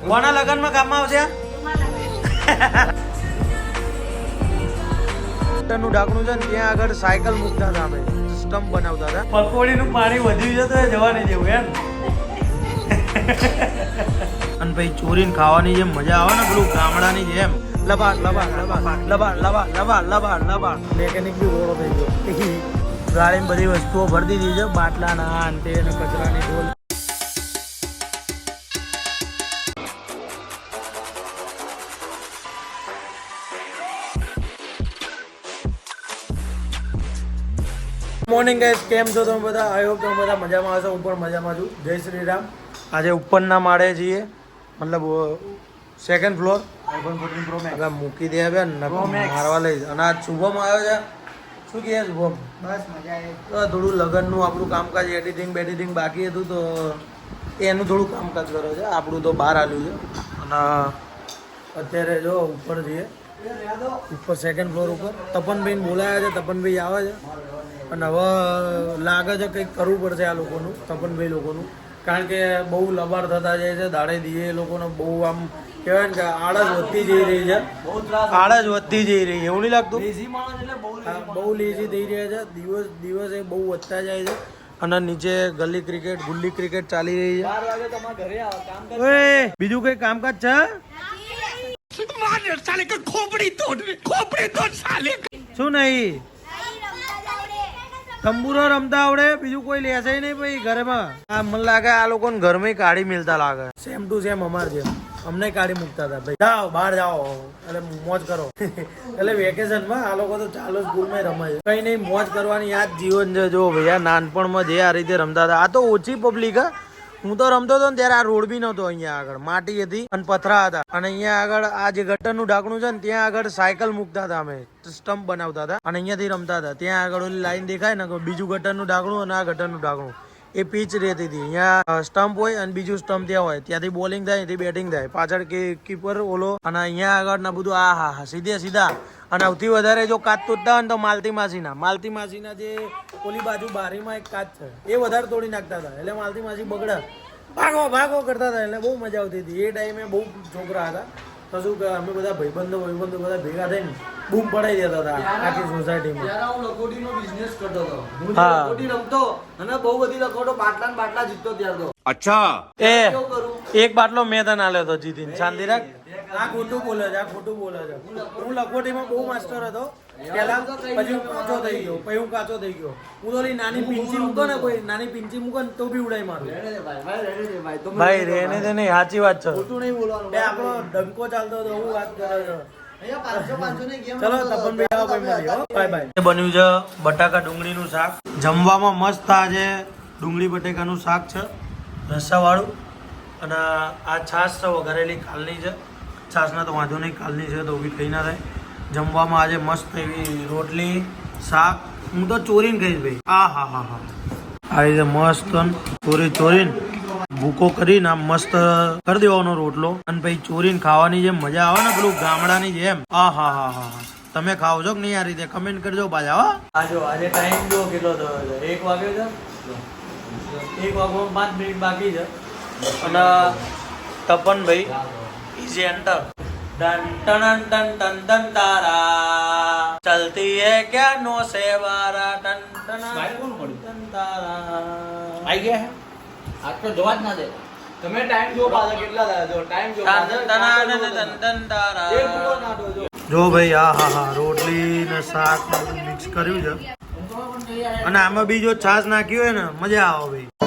કોના લગનમાં કામમાં આવશે નું ઢાંકણું છે ને ત્યાં આગળ સાયકલ મૂકતા હતા અમે સ્ટમ્પ બનાવતા હતા પકોડીનું પાણી વધ્યું છે તો જવા નહીં જેવું એમ અને ભાઈ ચોરીને ખાવાની જેમ મજા આવે ને પેલું ગામડાની જેમ લબાડ લબાડ લબાડ લબાડ લબાડ લબાડ લબાડ લબાડ મેકેનિક બી રોડો થઈ ગયો ગાડીમાં બધી વસ્તુઓ ભરી દીધી છે બાટલાના અંતે અને કચરાની ઢોલ મોર્નિંગ ગાઈસ કેમ છો તમે બધા આઈ હોપ તમે બધા મજામાં હશો હું પણ મજામાં છું જય શ્રી રામ આજે ઉપરના માળે છીએ મતલબ second floor iPhone 14 Pro Max મૂકી દે હવે મારવા લઈ અને આજ શુભમ આવ્યો છે શું કહે શુભમ બસ મજા આવી થોડું લગનનું આપણું કામકાજ એડિટિંગ બાકી હતું તો એનું થોડું કામકાજ કર્યો છે આપણું તો બહાર આવ્યું છે અને અત્યારે જો ઉપર જઈએ ઉપર સેકન્ડ ફ્લોર ઉપર તપનભાઈને બોલાયા છે તપનભાઈ આવે છે અને હવે લાગે છે કંઈક કરવું પડશે આ લોકોનું તપનભાઈ લોકોનું કારણ કે બહુ લબાડ થતા જાય છે દાડે દીએ એ લોકોને બહુ આમ કહેવાય ને કે આળસ વધતી જઈ રહી છે એવું નહીં લાગતું બહુ લેઝી થઈ રહ્યા છે દિવસે બહુ વધતા જાય છે અને નીચે ગલી ક્રિકેટ ગુલ્લી ક્રિકેટ ચાલી રહી છે બીજું કઈ કામકાજ છે શું નહીં તંબુરો રમતા આવડે બીજું કોઈ લેશે નહીં ભાઈ ઘરમાં આ મને લાગે આ લોકોને ઘરમાં કાઢી મિલતા લાગે સેમ ટુ સેમ અમાર જેમ અમને કાઢી મૂકતા હતા ભાઈ જાઓ બહાર જાઓ એટલે મોજ કરો એટલે વેકેશનમાં આ લોકો તો ચાલો સ્કૂલમાં રમે છે કઈ નહીં મોજ કરવાની યાદ જીવન છે જો ભાઈ આ નાનપણમાં જે આ રીતે રમતા હતા આ તો ઓછી પબ્લિક હું તો રમતો હતો ને ત્યારે આ રોડ બી નતો અહીંયા આગળ માટી હતી અને પથરા હતા અને અહીંયા આગળ આ જે ગટરનું ઢાંકણું છે ને ત્યાં આગળ સાયકલ મૂકતા હતા અમે સ્ટમ્પ બનાવતા હતા અને અહીંયાથી રમતા હતા ત્યાં આગળ ઓલી લાઈન દેખાય ને બીજું ગટરનું ઢાંકણું અને આ ગટરનું ઢાંકણું એ પીચ રહેતી હતી અહીંયા સ્ટમ્પ હોય અને બીજું સ્ટમ્પ ત્યાં હોય ત્યાંથી બોલિંગ થાય ત્યાંથી બેટિંગ થાય પાછળ કીપર ઓલો અને અહીંયા આગળ ના બધું આ હા સીધા અને સૌથી વધારે જો કાચ તોડતા હોય ને તો માલતી માસીના જે ઓલી બાજુ બારીમાં એક કાચ છે એ વધારે તોડી નાખતા હતા એટલે માલતી માસી બગડે ભાગો કરતા હતા એટલે બહુ મજા આવતી હતી એ ટાઈમે બહુ છોકરા હતા તો શું કે અમે બધા ભાઈબંધો બધા ભેગા થઈને બૂમ પડાઈ દેતા હતા આખી સોસાયટીમાં હું લખોટીનો બિઝનેસ કરતો હતો હું લખોટી રમતો અને બહુ બધી લખોટો બાટલા જીતતો ત્યાર તો અચ્છા એક બાટલો મેં તને આલ્યો હતો જીતીને શાંતિ રાખ આ ખોટું બોલે છે હું લખોટીમાં બહુ માસ્ટર હતો પેલા પછી હું કાચો થઈ ગયો હું તો નાની પિંચી મૂકો ને કોઈ નાની પિંચી મૂકો ને તો બી ઉડાઈ મારું ભાઈ રેને તે નહીં સાચી વાત છે ખોટું નહીં બોલવાનું આપણો ડંકો ચાલતો હતો હું વાત કરે છે ચલો તપનભાઈ આવો ભાઈ બાય બન્યું છે બટાકા ડુંગળીનું શાક જમવામાં મસ્ત આજે ડુંગળી બટેકાનું શાક છે રસાવાળું અને આ છાશ છે વઘારેલી કાલની છે છાશના તો વાંધો નહીં કાલની છે તો બી કંઈ ના થાય જમવામાં આજે મસ્ત એવી રોટલી શાક હું તો ચોરીને ખાઈશ ભાઈ હા આ રીતે મસ્ત ચોરીને ભૂકો કરીને આમ મસ્ત કરી દેવાનો રોટલો અને પછી ચોરીને ખાવાની જેમ મજા આવે ને પેલું ગામડાની જેમ હા તમે ખાવ છો કે નહીં આ રીતે કમેન્ટ કરજો પાછા હો આજે ટાઈમ જો કેટલો થયો છે 1 વાગ્યો છે 1 વાગો 5 મિનિટ બાકી છે અને તપનભાઈ ઇઝ એન્ટર टन टन टन टन टन तारा चलती है क्या नो से वारा टन टन टन तारा आई गया है आज तो જોવા જ ના દે તમે ટાઈમ જો પાછા કેટલા થયા જો ટાઈમ જો ટન ટન તારા જો ભાઈ હા રોટલી ને શાક મિક્સ કર્યું છે અને આમાં બી જો છાશ નાખ્યું હોય ને મજા આવે ભાઈ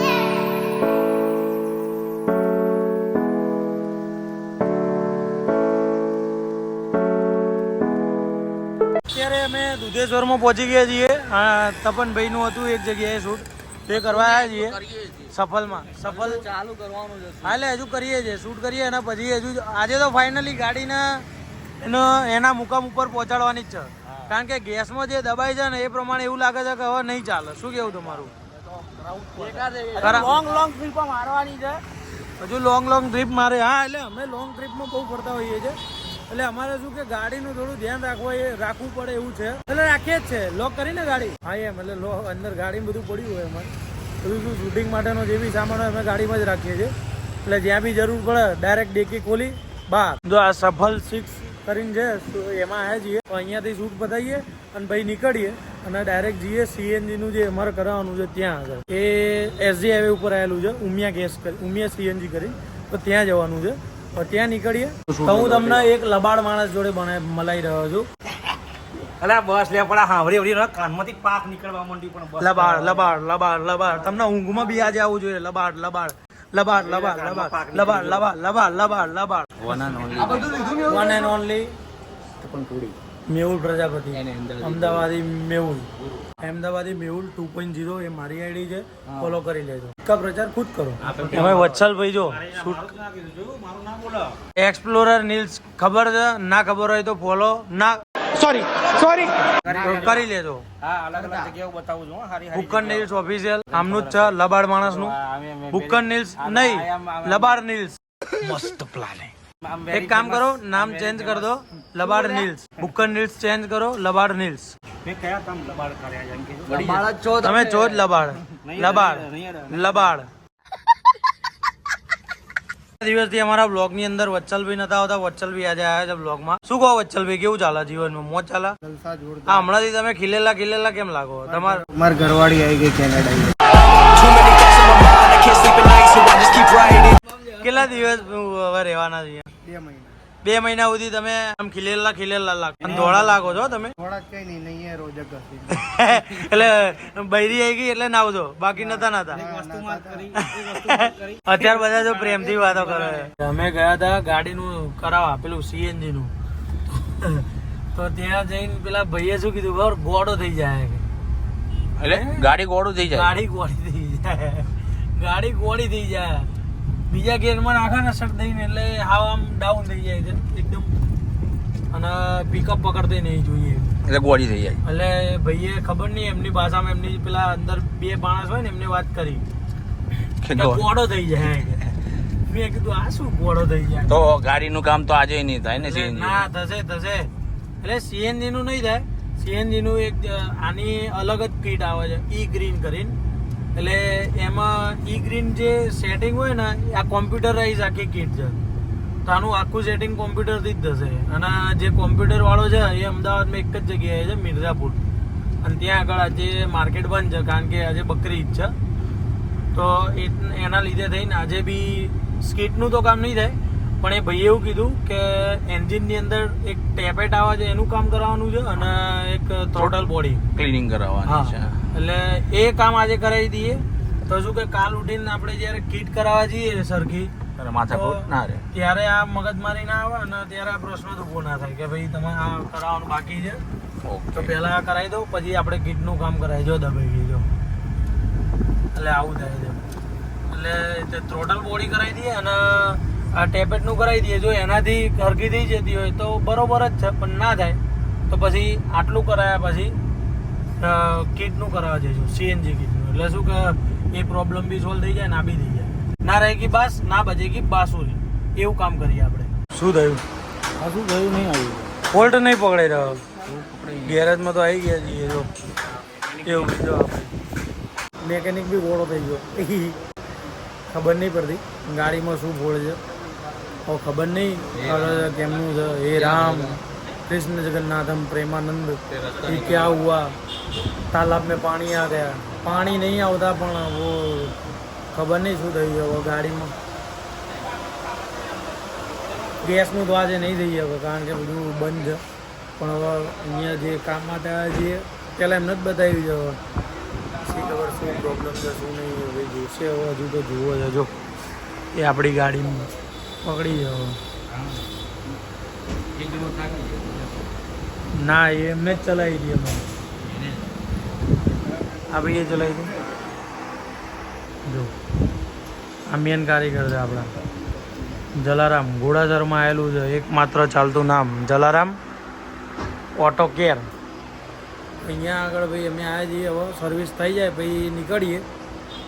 અત્યારે અમે દુધેશ્વરમાં પહોંચી ગયા છીએ તપનભાઈનું હતું એક જગ્યાએ શૂટ તે કરવા આવ્યા છીએ સફલ ચાલુ કરવાનું છે એટલે હજુ કરીએ છીએ શૂટ કરીએ અને પછી હજુ આજે તો ફાઇનલી ગાડીને એના મુકામ ઉપર પહોંચાડવાની જ છે કારણ કે ગેસમાં જે દબાઈ છે ને એ પ્રમાણે એવું લાગે છે કે હવે નહીં ચાલે શું કેવું તમારું લોંગ ટ્રીપ મારવાની છે હજુ લોંગ ટ્રીપ મારે હા એટલે અમે લોંગ ટ્રીપમાં બહુ ફરતા હોઈએ છીએ એટલે અમારે શું કે ગાડીનું થોડું ધ્યાન રાખવું પડે એવું છે એટલે રાખીએ જ છે લોક કરીને ગાડી હા એમ એટલે અંદર ગાડીમાં બધું પડ્યું હોય અમારે બધું શું શૂટિંગ માટેનો જે બી સામાન હોય અમે ગાડીમાં જ રાખીએ છીએ એટલે જ્યાં બી જરૂર પડે ડાયરેક્ટ ડેકી ખોલી બહાર. જો આ સફલ 6 કરીને છે તો એમાં આવે જઈએ તો અહીંયાથી શૂટ બતાવીએ અને ભાઈ નીકળીએ અને ડાયરેક્ટ જઈએ સીએનજી નું જે અમારે કરાવવાનું છે ત્યાં આગળ. એ એસજી હાઈવે ઉપર આવેલું છે ઉમિયા સીએનજી કરી, તો ત્યાં જવાનું છે. તો ત્યાં નીકળીએ તો હું તમને એક લબાડ માણસ જોડે મલાઈ રહ્યો છું. અલા બસ લે પડા હાવરી હવરી કાનમાંથી પાક નીકળવા માંડી પણ બસ લબાડ લબાડ લબાડ લબાડ તમને ઊંઘમાં બી આજે આવવું જોઈએ. લબાડ લબાડ લબાડ લબાડ લબાડ લબાડ લબાડ લબાડ લબાડ લબાડ one and only Mehul Prajapati, અમદાવાદી મેહુલ. અમદાવાદી મેહુલ 2.0 એ મારી આઈડી છે, ફોલો કરી લેજો. કા પ્રચાર ખુદ કરો. તમે વત્સલભાઈ જો મારું નામ બોલો. એક્સપ્લોરર નીલ્સ ખબર છે? ના ખબર હોય તો ફોલો ના સોરી કરી લેજો. હા અલગ અલગ જગ્યાઓ બતાવું છું હારી હારી બુકન નીલ્સ ઓફિશિયલ આમનું જ છે, લબાડ માણસનું. બુકન નીલ્સ નહીં, લબાડ નીલ્સ. મસ્ત પ્લાન હે. એક કામ કરો, નામ ચેન્જ કરી દો, લબાડ નીલ્સ. બુકન નીલ્સ ચેન્જ કરો, લબાડ નીલ્સ. મેં કયા કામ લબાડ કર્યા જેમ કે તમે છો જ લબાડ લબાડ લબાડ. દિવસથી અમારા બ્લોગ ની અંદર વત્સલભાઈ નતા આવતા. વત્સલભાઈ આજે આવ્યા છે બ્લોગ માં. શું કહો વત્સલભાઈ, કેવું ચાલે જીવનમાં? મોજ ચાલે? હા, હમણાંથી તમે ખીલેલા કેમ લાગો? મારી ઘરવાળી આવી ગઈ કેનેડા. કેટલા દિવસ હવે રહેવાના છે? 2 મહિના સુધી તમે આમ ખીલેલા લાગો અને ધોળા લાગો છો તમે. થોડા કઈ નહીં રોજ એટલે બૈરી આવી ગઈ એટલે ના આવજો, બાકી નતા અત્યારે બધા જો પ્રેમથી વાતો કરે. અમે ગયા હતા ગાડીનું કરાવવા, પેલું સીએનજી નું. તો ત્યાં જઈને પેલા ભાઈએ શું કીધું ખબર? ગોળો થઈ જાય. એટલે ગાડી ગોળું થઈ જાય. ગાડી ગોળી થઈ જાય. બીજા ગેરમાં નાખા ને સટ દઈને એટલે હાવ આમ ડાઉન થઈ જાય છે એકદમ, અને પિકઅપ પકડતે નહીં જોઈએ એટલે ગોળી થઈ જાય. એટલે ભાઈએ ખબર નહીં એમની ભાષામાં, એમની પેલા અંદર 2 માણસ હોય ને એમને વાત કરી કે ગોળો થઈ જાય. મેં કીધું આ શું ગોળો થઈ જાય? તો ગાડીનું કામ તો આજે નહીં થાય ને સીએનજી? ના થશે. એટલે સીએનજી નું નહીં થાય. સીએનજી નું એક આની અલગ જ કીટ આવે છે, ઈ ગ્રીન કરીને. એટલે એમાં ઈ ગ્રીન જે સેટિંગ હોય ને આ કોમ્પ્યુટરાઇઝ આખી કીટ છે. તો આનું આખું સેટિંગ કોમ્પ્યુટરથી જ થશે. અને જે કોમ્પ્યુટર વાળો છે એ અમદાવાદમાં એક જ જગ્યાએ છે, મિર્ઝાપુર. અને ત્યાં આગળ આજે માર્કેટ બંધ છે કારણ કે આજે બકરી ઈદ છે. તો એના લીધે થઈને આજે બી સ્કીટનું તો કામ નહીં થાય, પણ એ ભાઈએ એવું કીધું કે એન્જિનની અંદર એક ટેપેટ આવે છે એનું કામ કરાવવાનું છે અને એક થ્રોટલ બોડી ક્લીનિંગ કરાવવાની છે. એટલે એ કામ આજે કરાવી દઈએ તો શું કે કાલ ઉઠીને આપણે જયારે કીટ કરાવવા જઈએ સરખી માથાકૂટ ના રહે, ત્યારે આ મગજમારી ના આવે અને ત્યારે આ પ્રશ્ન તો ઉભો ના થાય કે ભાઈ તમે આ કરાવવાનું બાકી છે તો પહેલા આ કરાવી દો, પછી આપણે કીટનું કામ કરાવી જો દબાઈ ગઈ જો. એટલે આવું થાય છે. એટલે થ્રોટલ બોડી કરાવી દઈએ અને આ ટેપેટનું કરાવી દઈએ. જો એનાથી હરકી થઈ જતી હોય તો બરોબર જ છે, પણ ના થાય તો પછી આટલું કરાયા પછી કીટનું કરાવવા જઈશું, સીએનજી કીટનું. એટલે શું કે એ પ્રોબ્લેમ બી સોલ્વ થઈ જાય ને આ બી થઈ જાય. ના રહે કે બાસ ના બચે કે બાસુરી, એવું કામ કરીએ આપણે. શું થયું? આ શું થયું નહીં આવ્યું, ફોલ્ટ નહીં પકડાઈ રહ્યો. ગેરેજમાં તો આવી ગયા છીએ જો એવું કીધું આપણે. મેકેનિક બી ગોળો થઈ ગયો. ખબર નહીં પડતી ગાડીમાં શું ફોડ છે. હવે ખબર નહીં કેમનું છે. હે રામ कृष्ण जगन्नाथम प्रेमानंद ये क्या हुआ, तालाब में पानी आ गया. पानी नहीं આવતા પણ वो ખબર નહીં શું થયું હવે ગાડીમાં. ગેસનું તો આજે નહીં થઈ હવે કારણ કે બધું બંધ છે. પણ હવે અહીંયા જે કામ માટે જે પહેલાં એમને જ બતાવ્યું છે. હવે શી ખબર શું પ્રોબ્લેમ છે શું નહીં હવે જોશે. હવે હજુ તો જુઓ છે જો એ આપણી ગાડીમાં પકડી છે હવે. ના એ એમને જ ચલાવી દઈએ અમે. આ ભાઈએ ચલાવી દઉં જો આ મેન કારીગર છે આપણા જલારામ. ઘોડાસરમાં આવેલું છે એકમાત્ર ચાલતું નામ જલારામ ઓટો કેર. અહીંયા આગળ ભાઈ અમે આવ્યા છીએ. હવે સર્વિસ થઈ જાય પછી નીકળીએ.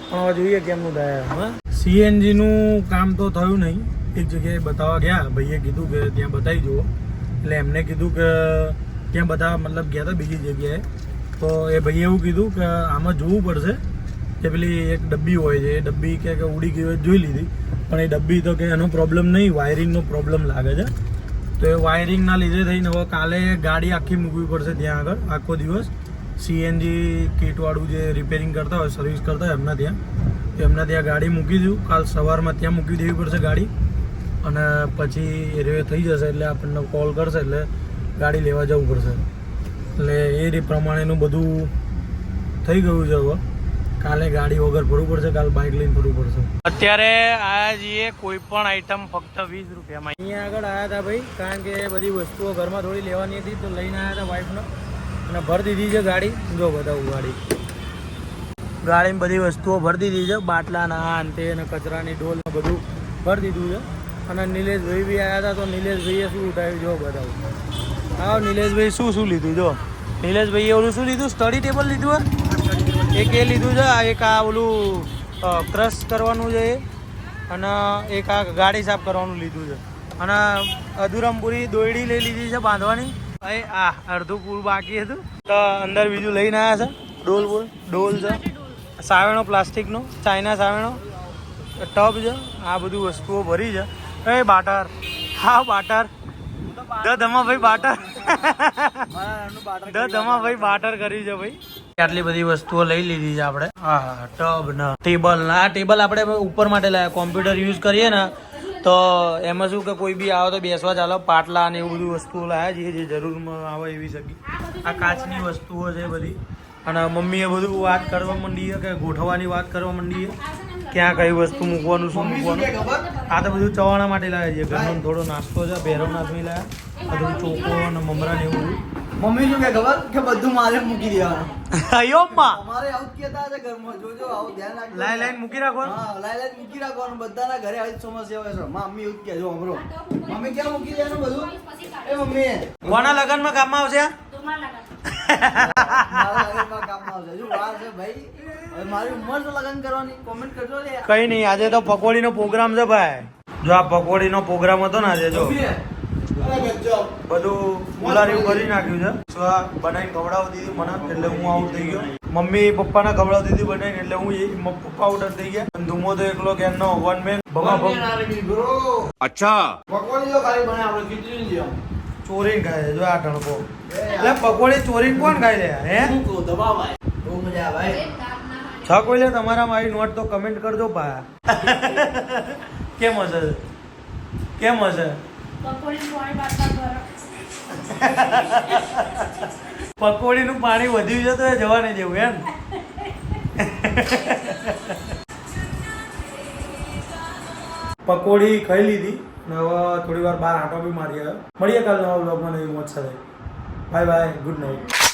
પણ હવે જોઈએ કેમનું થાય. હા સીએનજીનું કામ તો થયું નહીં. એક જગ્યાએ બતાવવા ગયા, ભાઈએ કીધું કે ત્યાં બતાવી જુઓ. એટલે એમને કીધું કે ત્યાં બધા મતલબ ગયા હતા બીજી જગ્યાએ. તો એ ભાઈએ એવું કીધું કે આમાં જોવું પડશે કે પેલી એક ડબ્બી હોય છે એ ડબ્બી કે ઉડી ગઈ હોય જોઈ લીધી. પણ એ ડબ્બી તો કે એનો પ્રોબ્લેમ નહીં, વાયરિંગનો પ્રોબ્લેમ લાગે છે. તો એ વાયરિંગના લીધે થઈને હવે કાલે ગાડી આખી મૂકવી પડશે ત્યાં આગળ આખો દિવસ. સીએનજી કિટવાળું જે રિપેરિંગ કરતા હોય, સર્વિસ કરતા હોય એમના ત્યાં ગાડી મૂકી દઉં. કાલ સવારમાં ત્યાં મૂકી દેવી પડશે ગાડી, અને પછી એ થઈ જશે એટલે આપણને કોલ કરશે એટલે ગાડી લેવા જવું પડશે. એટલે એ પ્રમાણેનું બધું થઈ ગયું છે. હવે કાલે ગાડી વગર ફરવું પડશે, કાલે બાઇક લઈને ફરવું પડશે. અત્યારે આયા છીએ કોઈ પણ આઈટમ ફક્ત 20 રૂપિયામાં. અહીંયા આગળ આવ્યા હતા ભાઈ, કારણ કે બધી વસ્તુઓ ઘરમાં થોડી લેવાની હતી તો લઈને આવ્યા હતા વાઈફને, અને ભરી દીધી છે ગાડી. જો બતાવું ગાડીમાં બધી વસ્તુઓ ભરી દીધી છે, બાટલા ના અંતે અને કચરાની ડોલ ને બધું ભરી દીધું છે. અને નિલેશભાઈ બી આવ્યા હતા તો નિલેશભાઈએ શું ઉઠાવ્યું જો બતાવું. હા નિલેશભાઈ શું લીધું જો. નિલેશભાઈએ ઓલું શું લીધું, સ્ટડી ટેબલ લીધું હોય, એક એ લીધું છે, એક આ ઓલું ક્રશ કરવાનું છે એ, અને એક આ ગાડી સાફ કરવાનું લીધું છે. અને અધુરામપુરી દોયડી લઈ લીધી છે બાંધવાની. હવે આ અડધું પૂર બાકી હતું તો અંદર બીજું લઈને આવ્યા છે. ડોલ છે, સાવેણો પ્લાસ્ટિકનો, ચાઇના સાવેણો, ટબ છે, આ બધું વસ્તુઓ ભરી છે. એ બાટર, હા barter, Dhamabhai barter, Dhamabhai barter કર્યું છે ભાઈ. આટલી બધી વસ્તુઓ લઈ લીધી છે આપણે. હા ટબ ને ટેબલ ને, આ ટેબલ આપણે ઉપર માટે લાવ્યા, કોમ્પ્યુટર યુઝ કરીએ ને તો એમાં શું કે કોઈ બી આવે તો બેસવા ચાલો. પાટલા ને એવું બધું વસ્તુઓ લાવ્યા છીએ જે જરૂરમાં આવે એવી સગી. આ કાચની વસ્તુઓ છે બધી. અને મમ્મીએ બધું વાત કરવા માંડી છે કે ગોઠવવાની વાત કરવા માંડી છે, ક્યાં કઈ વસ્તુ મૂકવાનું, શું મૂકવાનું. આ તો બધું ચવાણા માટે લાવ્યા છીએ. ઘરનો થોડો નાસ્તો છે, ભેરવ નાસ્તો લાવ્યા, આ થોડું ચોકો અને મમરા ને એવું. મમ્મી શું કે ખબર કે બધું મારે મૂકી દેવાનું. અયોમાં અમારે આવું જ કહેતા હતા ઘરમાં, જોજો આવું ધ્યાન રાખજો. લાઈન મૂકી રાખવાનું. હા લાઈન મૂકી રાખવાનું. બધાના ઘરે આવી જ સમસ્યા હોય છે. મમ્મી એવું જ કહેજો હમરો. મમ્મી ક્યાં મૂકી દેવાનું બધું? એ મમ્મી કોના લગનમાં કામમાં આવશે? મારા લગનમાં કામમાં આવશે. જો વાર છે ભાઈ, હવે મારી ઉંમર તો લગન કરવાની. કોમેન્ટ કરજો લે. કઈ નહીં, આજે તો પકોડીનો પ્રોગ્રામ છે ભાઈ. જો આ પકોડીનો પ્રોગ્રામ હતો ને આજે, જો બધું ઉલારી કરી નાખ્યું છે. બનાવીને ખવડાવી દીધી મને, એટલે હું આઉટ થઈ ગયો. મમ્મી પપ્પાને ખવડાવી દીધી બનાવીને, એટલે હું પપ્પા આઉટ થઈ ગયા. ધૂમો તો એકલો કેનો વન મેન અચ્છા પકોડી તો ખાલી બને, આપણે ખીચડી જેમ ચોરીને ખાય છે. જો આ ટણકો એટલે પકોડી ચોરીને કોણ ખાઈ લે હે? દબાવાય બહુ મજા આવે. છ કોઈ લે તમારામાં આવી નોટ તો કમેન્ટ કરજો પા. કેમ હશે, કેમ હશે? પકોડીનું પાણી વધ્યું છે તો એ જવા નહીં દેવું એમ. પકોડી ખાઈ લીધી ને હવે થોડી વાર બહાર આંટો બી મારી આવ્યો. મળીએ કાલ નવા બ્લોગમાં નવી મોજ સાથે. Bye bye, good night.